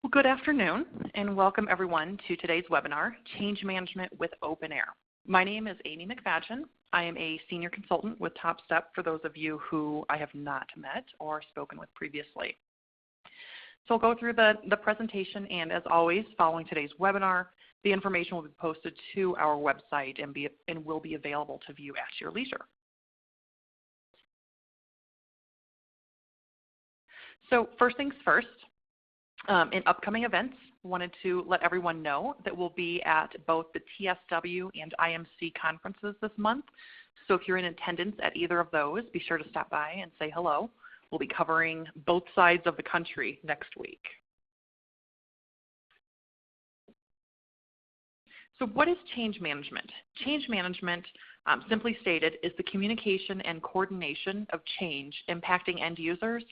Well, good afternoon, and welcome everyone to today's webinar, Change Management with OpenAir. My name is Amy McFadgen. I am a senior consultant with TopStep for those of you who I have not met or spoken with previously. So I'll go through the presentation, and as always, following today's webinar, the information will be posted to our website and will be available to view at your leisure. So first things first, in upcoming events, wanted to let everyone know that we'll be at both the TSW and IMC conferences this month. So if you're in attendance at either of those, be sure to stop by and say hello. We'll be covering both sides of the country next week. So what is change management? Change management, simply stated, is the communication and coordination of change impacting end users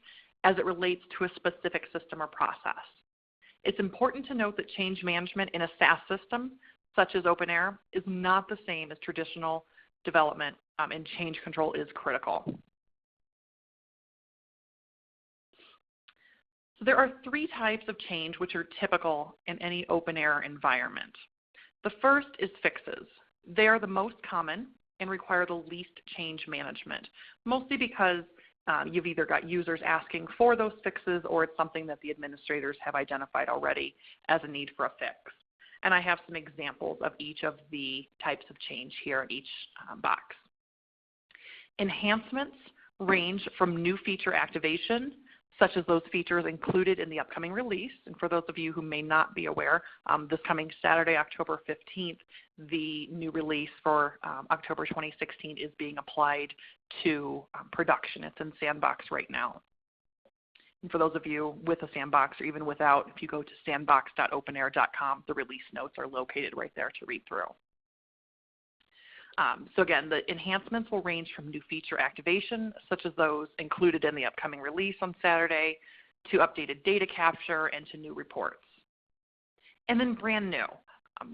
as it relates to a specific system or process. It's important to note that change management in a SaaS system, such as OpenAir, is not the same as traditional development, and change control is critical. So there are three types of change which are typical in any OpenAir environment. The first is fixes. They are the most common and require the least change management, mostly because you've either got users asking for those fixes or it's something that the administrators have identified already as a need for a fix. And I have some examples of each of the types of change here in each box. Enhancements range from new feature activation, such as those features included in the upcoming release. And for those of you who may not be aware, this coming Saturday, October 15th, the new release for October 2016 is being applied to production. It's in Sandbox right now. And for those of you with a Sandbox or even without, if you go to sandbox.openair.com, the release notes are located right there to read through. So again, the enhancements will range from new feature activation, such as those included in the upcoming release on Saturday, to updated data capture and to new reports. And then brand new,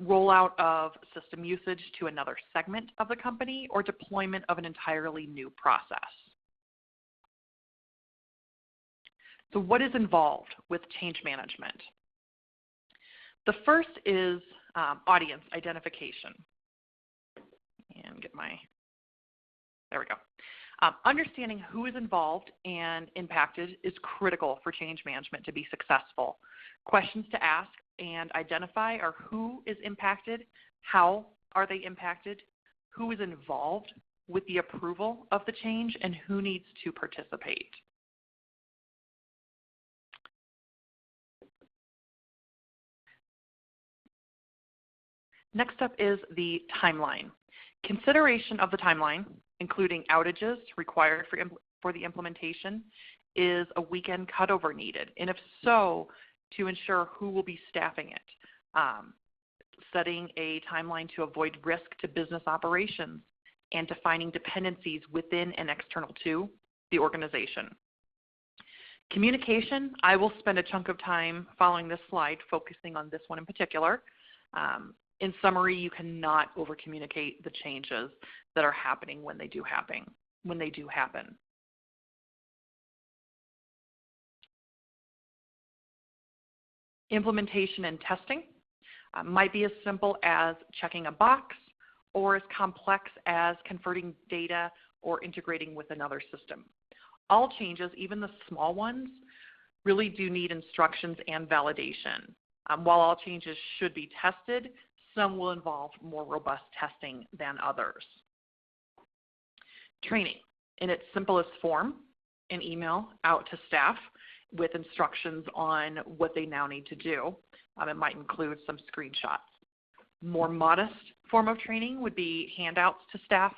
rollout of system usage to another segment of the company or deployment of an entirely new process. So what is involved with change management? The first is audience identification. And get my, there we go. Understanding who is involved and impacted is critical for change management to be successful. Questions to ask and identify are who is impacted, how are they impacted, who is involved with the approval of the change, and who needs to participate. Next up is the timeline. Consideration of the timeline, including outages required for the implementation, is a weekend cutover needed? And if so, to ensure who will be staffing it. Setting a timeline to avoid risk to business operations and defining dependencies within and external to the organization. Communication, I will spend a chunk of time following this slide focusing on this one in particular. In summary, you cannot over-communicate the changes that are happening when they do happen. Implementation and testing might be as simple as checking a box or as complex as converting data or integrating with another system. All changes, even the small ones, really do need instructions and validation. While all changes should be tested, some will involve more robust testing than others. Training, in its simplest form, an email out to staff with instructions on what they now need to do. It might include some screenshots. More modest form of training would be handouts to staff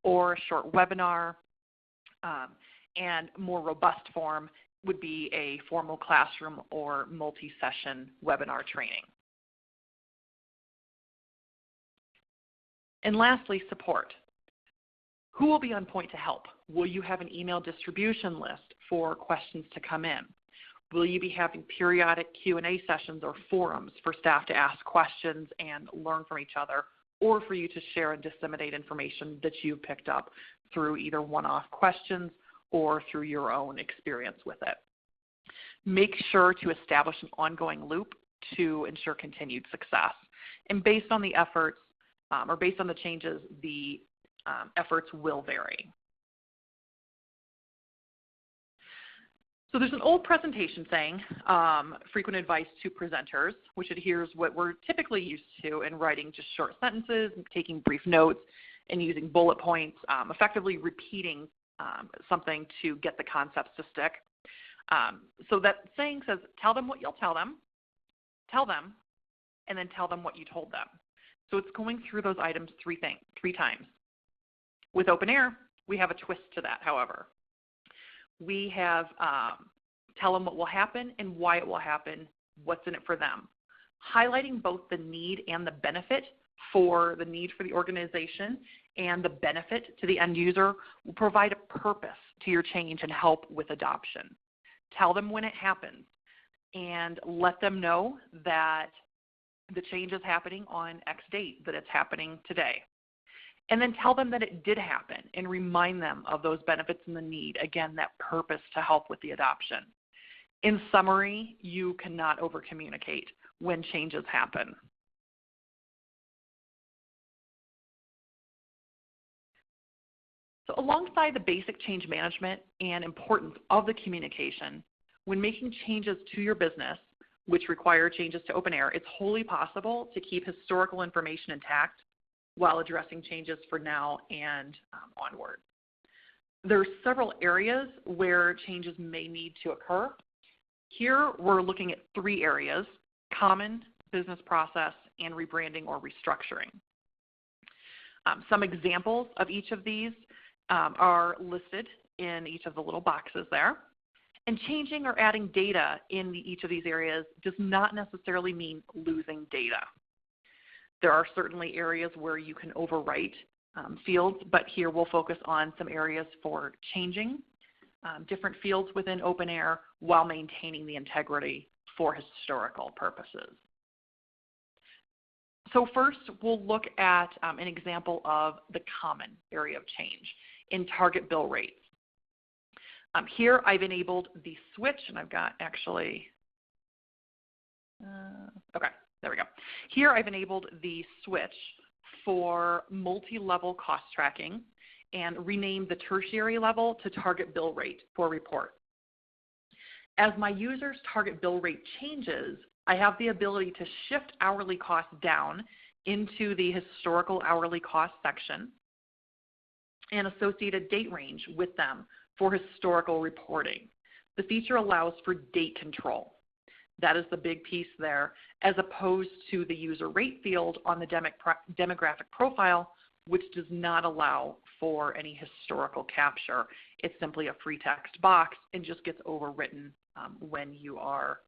or a short webinar, and more robust form would be a formal classroom or multi-session webinar training. And lastly, support. Who will be on point to help? Will you have an email distribution list for questions to come in? Will you be having periodic Q&A sessions or forums for staff to ask questions and learn from each other, or for you to share and disseminate information that you've picked up through either one-off questions or through your own experience with it? make sure to establish an ongoing loop to ensure continued success. And based on the efforts, or based on the changes, the efforts will vary. So there's an old presentation saying, frequent advice to presenters, which adheres what we're typically used to in writing just short sentences, taking brief notes, and using bullet points, effectively repeating something to get the concepts to stick. So that saying says, tell them what you'll tell them, and then tell them what you told them. So it's going through those items three times. With OpenAir, we have a twist to that, however. We have tell them what will happen and why it will happen, what's in it for them. Highlighting both the need and the benefit for the need for the organization and the benefit to the end user will provide a purpose to your change and help with adoption. Tell them when it happens and let them know that the change is happening on X date, that it's happening today. And then tell them that it did happen and remind them of those benefits and the need, again, that purpose to help with the adoption. In summary, you cannot over-communicate when changes happen. So alongside the basic change management and importance of the communication, when making changes to your business, which require changes to OpenAir, it's wholly possible to keep historical information intact while addressing changes for now and onward. There are several areas where changes may need to occur. Here we're looking at 3 areas: common, business process, and rebranding or restructuring. Some examples of each of these are listed in each of the little boxes there. And changing or adding data in each of these areas does not necessarily mean losing data. There are certainly areas where you can overwrite fields, but here we'll focus on some areas for changing different fields within OpenAir while maintaining the integrity for historical purposes. So first, we'll look at an example of the common area of change in target bill rates. Here I've enabled the switch, and I've got actually, okay, there we go. Here I've enabled the switch for multi-level cost tracking and renamed the tertiary level to target bill rate for report. As my user's target bill rate changes, I have the ability to shift hourly costs down into the historical hourly cost section and associate a date range with them for historical reporting. The feature allows for date control. That is the big piece there, as opposed to the user rate field on the demographic profile, which does not allow for any historical capture. It's simply a free text box and just gets overwritten when you are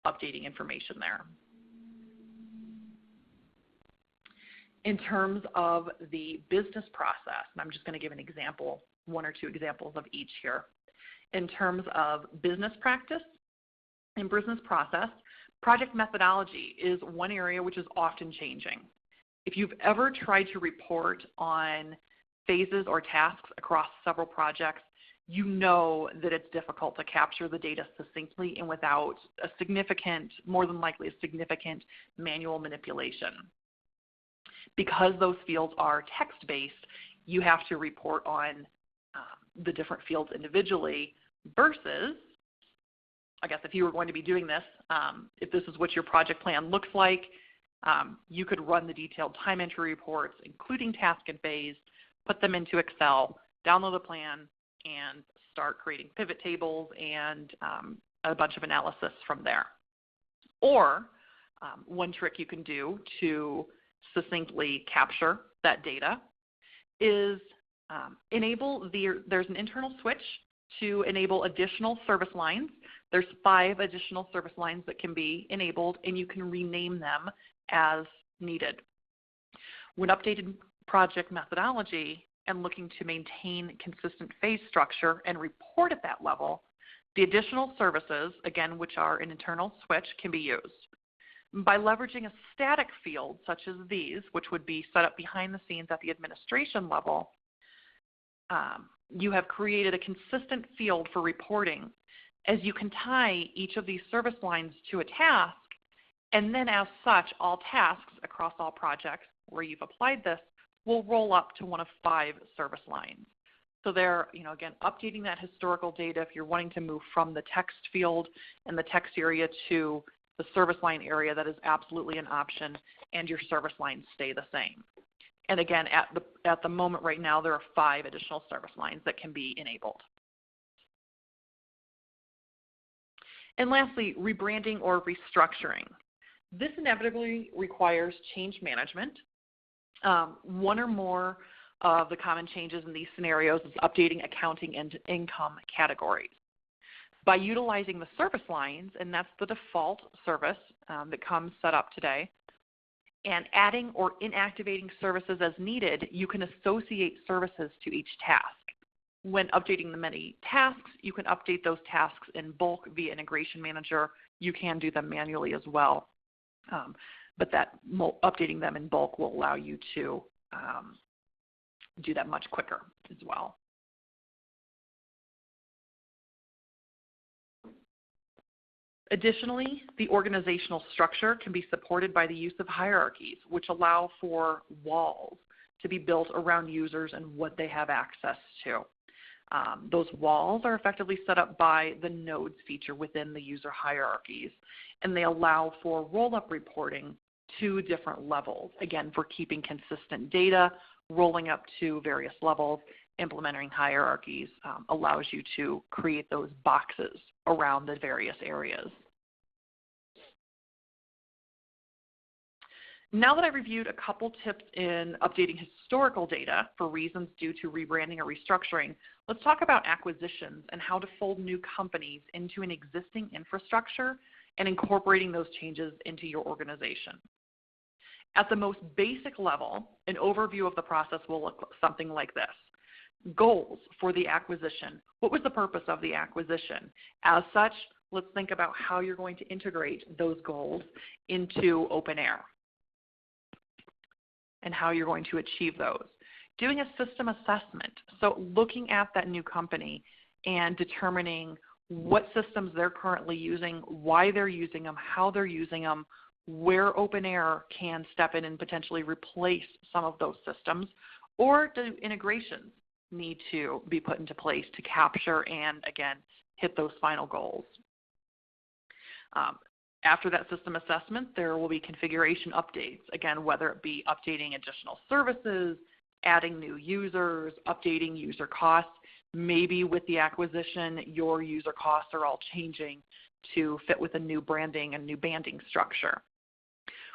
updating information there. In terms of the business process, and I'm just going to give an example, 1 or 2 examples of each here. In terms of business practice and business process, project methodology is one area which is often changing. If you've ever tried to report on phases or tasks across several projects, you know that it's difficult to capture the data succinctly and without a significant, more than likely a significant manual manipulation. Because those fields are text-based, you have to report on the different fields individually versus, I guess if you were going to be doing this, if this is what your project plan looks like, you could run the detailed time entry reports, including task and phase, put them into Excel, download the plan, and start creating pivot tables and a bunch of analysis from there. Or one trick you can do to succinctly capture that data is there's an internal switch to enable additional service lines. There's 5 additional service lines that can be enabled, and you can rename them as needed. When updating project methodology and looking to maintain consistent phase structure and report at that level, the additional services, again, which are an internal switch, can be used. By leveraging a static field such as these, which would be set up behind the scenes at the administration level, you have created a consistent field for reporting as you can tie each of these service lines to a task, and then as such, all tasks across all projects where you've applied this will roll up to one of 5 service lines. So they're, again, updating that historical data if you're wanting to move from the text field and the text area to the service line area. That is absolutely an option, and your service lines stay the same. And again, at the moment right now, there are 5 additional service lines that can be enabled. And lastly, rebranding or restructuring. This inevitably requires change management. One or more of the common changes in these scenarios is updating accounting and income categories. By utilizing the service lines, and that's the default service that comes set up today, and adding or inactivating services as needed, you can associate services to each task. When updating the many tasks, you can update those tasks in bulk via Integration Manager. You can do them manually as well, but updating them in bulk will allow you to do that much quicker as well. Additionally, the organizational structure can be supported by the use of hierarchies, which allow for walls to be built around users and what they have access to. Those walls are effectively set up by the nodes feature within the user hierarchies, and they allow for roll-up reporting to different levels, again, for keeping consistent data, rolling up to various levels. Implementing hierarchies allows you to create those boxes around the various areas. Now that I've reviewed a couple tips in updating historical data for reasons due to rebranding or restructuring, let's talk about acquisitions and how to fold new companies into an existing infrastructure and incorporating those changes into your organization. At the most basic level, an overview of the process will look something like this. Goals for the acquisition. What was the purpose of the acquisition? As such, let's think about how you're going to integrate those goals into OpenAir and how you're going to achieve those. Doing a system assessment, so looking at that new company and determining what systems they're currently using, why they're using them, how they're using them, where OpenAir can step in and potentially replace some of those systems, or do integrations need to be put into place to capture and, again, hit those final goals. After that system assessment, there will be configuration updates, again, whether it be updating additional services, adding new users, updating user costs. Maybe with the acquisition, your user costs are all changing to fit with a new branding and new banding structure,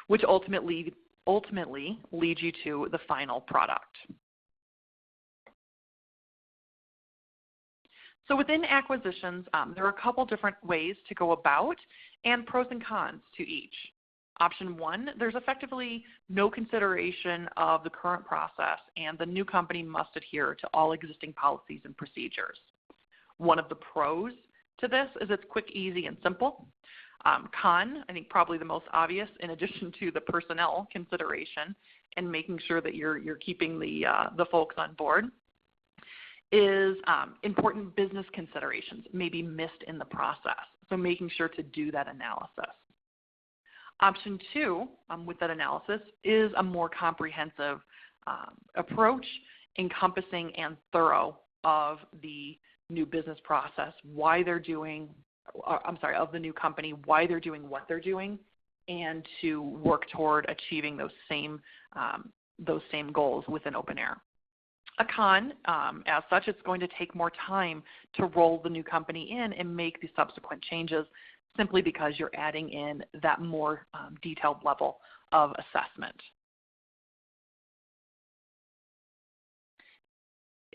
which ultimately leads you to the final product. So within acquisitions, there are a couple different ways to go about and pros and cons to each. Option 1, there's effectively no consideration of the current process, and the new company must adhere to all existing policies and procedures. One of the pros to this is it's quick, easy, and simple. Con, I think probably the most obvious, in addition to the personnel consideration and making sure that you're keeping the folks on board, is important business considerations may be missed in the process, so making sure to do that analysis. Option 2 with that analysis is a more comprehensive approach, encompassing and thorough of the new business process, why they're doing, of the new company, why they're doing what they're doing, and to work toward achieving those same goals within OpenAir. A con, as such, it's going to take more time to roll the new company in and make the subsequent changes, simply because you're adding in that more detailed level of assessment.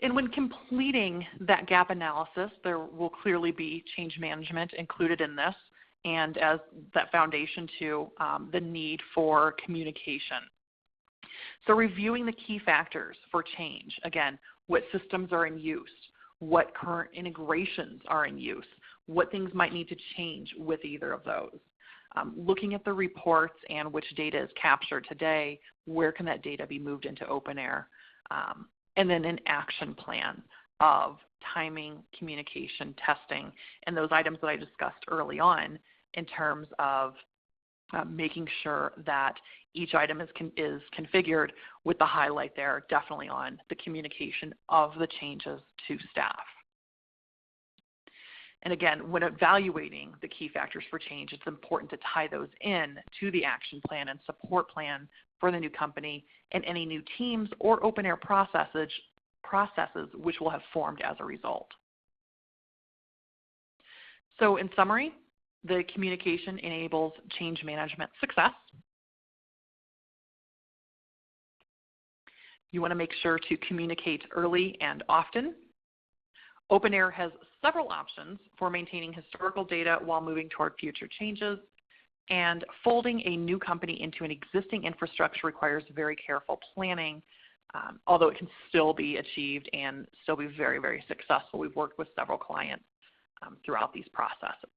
And when completing that gap analysis, there will clearly be change management included in this, and as that foundation to the need for communication. So reviewing the key factors for change, again, what systems are in use, what current integrations are in use, what things might need to change with either of those. Looking at the reports and which data is captured today, where can that data be moved into OpenAir, and then an action plan of timing, communication, testing, and those items that I discussed early on in terms of making sure that each item is configured with the highlight there definitely on the communication of the changes to staff. And again, when evaluating the key factors for change, it's important to tie those in to the action plan and support plan for the new company and any new teams or OpenAir processes which will have formed as a result. So in summary, the communication enables change management success. You want to make sure to communicate early and often. OpenAir has several options for maintaining historical data while moving toward future changes, and folding a new company into an existing infrastructure requires very careful planning, although it can still be achieved and still be very, very successful. We've worked with several clients throughout these processes.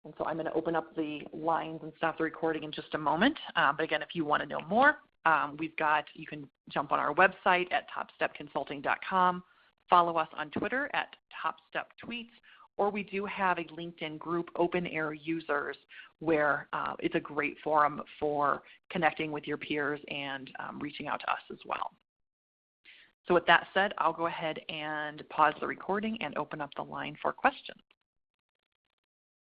And so I'm going to open up the lines and stop the recording in just a moment. But again, if you want to know more, you can jump on our website at topstepconsulting.com, follow us on Twitter at topsteptweets, or we do have a LinkedIn group, OpenAir Users, where it's a great forum for connecting with your peers and reaching out to us as well. So with that said, I'll go ahead and pause the recording and open up the line for questions.